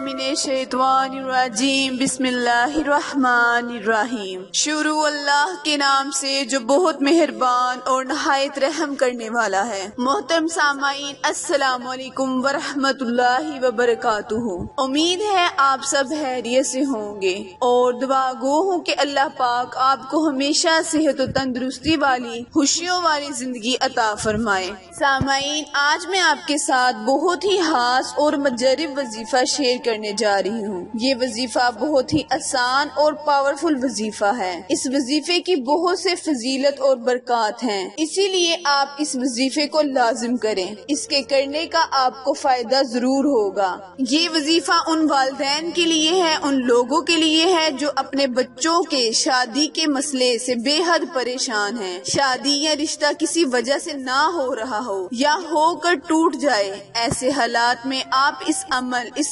मिनश्शैतानिर्रजीम बिस्मिल्लाहिर्रहमानिर्रहीम। शुरू अल्लाह के नाम से जो बहुत मेहरबान और नहायत रहम करने वाला है। मोहतरम सामाईन, अस्सलामु अलैकुम वरहमतुल्लाहि वबरकातुहू। उम्मीद है आप सब खैरियत से होंगे और दुआ गो हूँ कि अल्लाह पाक आपको हमेशा सेहत और तंदुरुस्ती वाली खुशियों वाली जिंदगी अता फरमाए। सामाईन, आज मैं आपके साथ बहुत ही खास और मुजर्रब वजीफा शेयर करने जा रही हूँ। ये वजीफा बहुत ही आसान और पावरफुल वजीफा है। इस वजीफे की बहुत से फजीलत और बरकत हैं, इसीलिए आप इस वजीफे को लाजिम करें। इसके करने का आपको फायदा जरूर होगा। ये वजीफा उन वालिदैन के लिए है, उन लोगों के लिए है जो अपने बच्चों के शादी के मसले से बेहद परेशान हैं। शादी या रिश्ता किसी वजह से ना हो रहा हो या होकर टूट जाए, ऐसे हालात में आप इस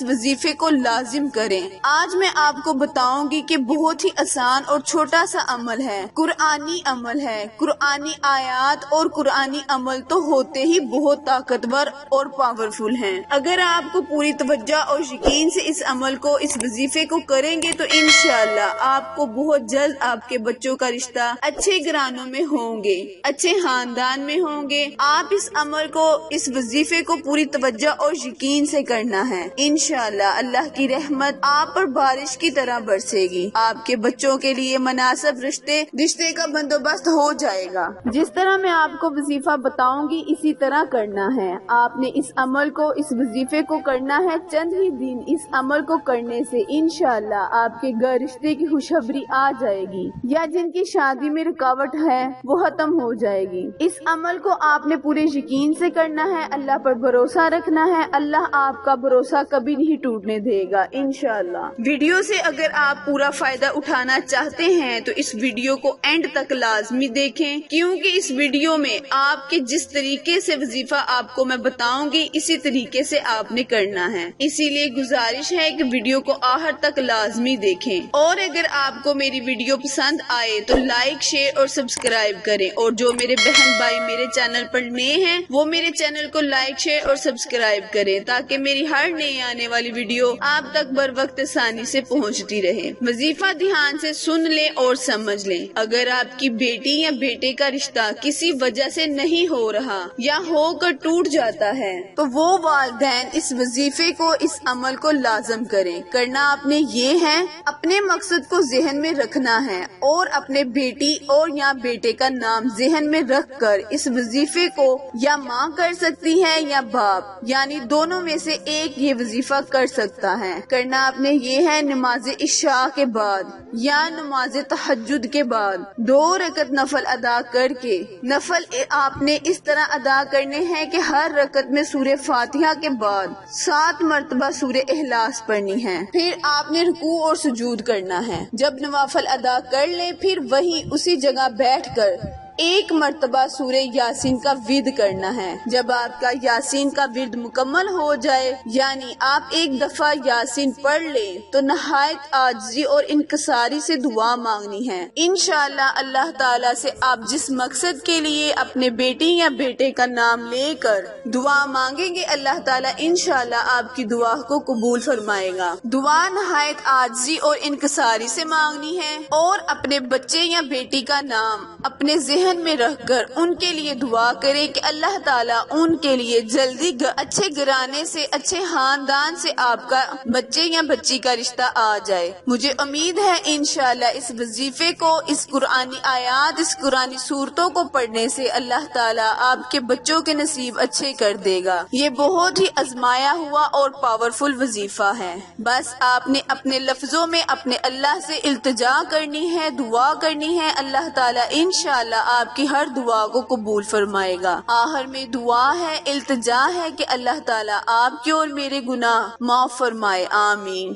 वजीफे को लाजिम करें। आज मैं आपको बताऊंगी कि बहुत ही आसान और छोटा सा अमल है, कुरानी अमल है। कुरानी आयात और कुरानी अमल तो होते ही बहुत ताकतवर और पावरफुल हैं। अगर आपको पूरी तवज्जो और यकीन से इस अमल को, इस वजीफे को करेंगे तो इंशाअल्लाह आपको बहुत जल्द आपके बच्चों का रिश्ता अच्छे घरानों में होंगे, अच्छे खानदान में होंगे। आप इस अमल को, इस वजीफे को पूरी तवज्जो और यकीन से करना है। इंशाअल्लाह अल्लाह की रहमत आप पर बारिश की तरह बरसेगी। आपके बच्चों के लिए मुनासिब रिश्ते का बंदोबस्त हो जाएगा। जिस तरह मैं आपको वजीफा बताऊंगी इसी तरह करना है। आपने इस अमल को, इस वजीफे को करना है। चंद ही दिन इस अमल को करने से इंशाअल्लाह आपके घर रिश्ते की खुशखबरी आ जाएगी या जिनकी शादी में रुकावट है वो खत्म हो जाएगी। इस अमल को आपने पूरे यकीन से करना है, अल्लाह पर भरोसा रखना है। अल्लाह आपका भरोसा कभी नहीं टूटने देगा इंशाअल्लाह। वीडियो से अगर आप पूरा फायदा उठाना चाहते हैं तो इस वीडियो को एंड तक लाजमी देखें, क्योंकि इस वीडियो में आपके जिस तरीके से वजीफा आपको मैं बताऊंगी इसी तरीके से आपने करना है। इसीलिए गुजारिश है कि वीडियो को आखिर तक लाजमी देखें। और अगर आपको मेरी वीडियो पसंद आए तो लाइक, शेयर और सब्सक्राइब करें। और जो मेरे बहन भाई मेरे चैनल पर नए हैं वो मेरे चैनल को लाइक, शेयर और सब्सक्राइब करें ताकि मेरी हर नई आने वाली वीडियो आप तक बर वक्त आसानी से पहुंचती रहे। वजीफा ध्यान से सुन लें और समझ लें। अगर आपकी बेटी या बेटे का रिश्ता किसी वजह से नहीं हो रहा या होकर टूट जाता है तो वो वालिदैन इस वजीफे को, इस अमल को लाजम करें। करना आपने ये है, अपने मकसद को जहन में रखना है और अपने बेटी और या बेटे का नाम जहन में रख कर इस वजीफे को या माँ कर सकती है या बाप, यानी दोनों में से एक ये वजीफा कर सकता है। करना आपने ये है, नमाज इशा के बाद या नमाज तहज्जुद के बाद 2 रकत नफल अदा करके, नफल आपने इस तरह अदा करने हैं कि हर रकत में सूरह फातिहा के बाद 7 मरतबा सूरह इखलास पढ़नी है। फिर आपने रुकू और सुजूद करना है। जब नवाफल अदा कर ले फिर वही उसी जगह बैठकर 1 मरतबा सूरह यासीन का विर्द करना है। जब आपका यासीन का विर्द मुकम्मल हो जाए, यानी आप एक दफा यासीन पढ़ ले, तो नहायत आजिज़ी और इनकसारी से दुआ मांगनी है। इंशाअल्लाह अल्लाह ताला से आप जिस मकसद के लिए अपने बेटी या बेटे का नाम लेकर दुआ मांगेंगे, अल्लाह ताला इंशाअल्लाह आपकी दुआ को कबूल फरमाएगा। दुआ नहायत आजिज़ी और इनकसारी से मांगनी है और अपने बच्चे या बेटी का नाम अपने जहन में रखकर उनके लिए दुआ करें कि अल्लाह ताला उनके लिए जल्दी अच्छे घराने से, अच्छे खानदान से आपका बच्चे या बच्ची का रिश्ता आ जाए। मुझे उम्मीद है इंशाअल्लाह इस वजीफे को, इस कुरानी आयात, इस कुरानी सूरतों को पढ़ने से अल्लाह ताला आपके बच्चों के नसीब अच्छे कर देगा। ये बहुत ही आजमाया हुआ और पावरफुल वजीफा है। बस आपने अपने लफ्जों में अपने अल्लाह से इल्तिजा करनी है, दुआ करनी है। अल्लाह ताला इंशाअल्लाह आपकी हर दुआ को कबूल फरमाएगा। आखिर में दुआ है, इल्तिजा है कि अल्लाह ताला आपके और मेरे गुनाह माफ फरमाए। आमीन।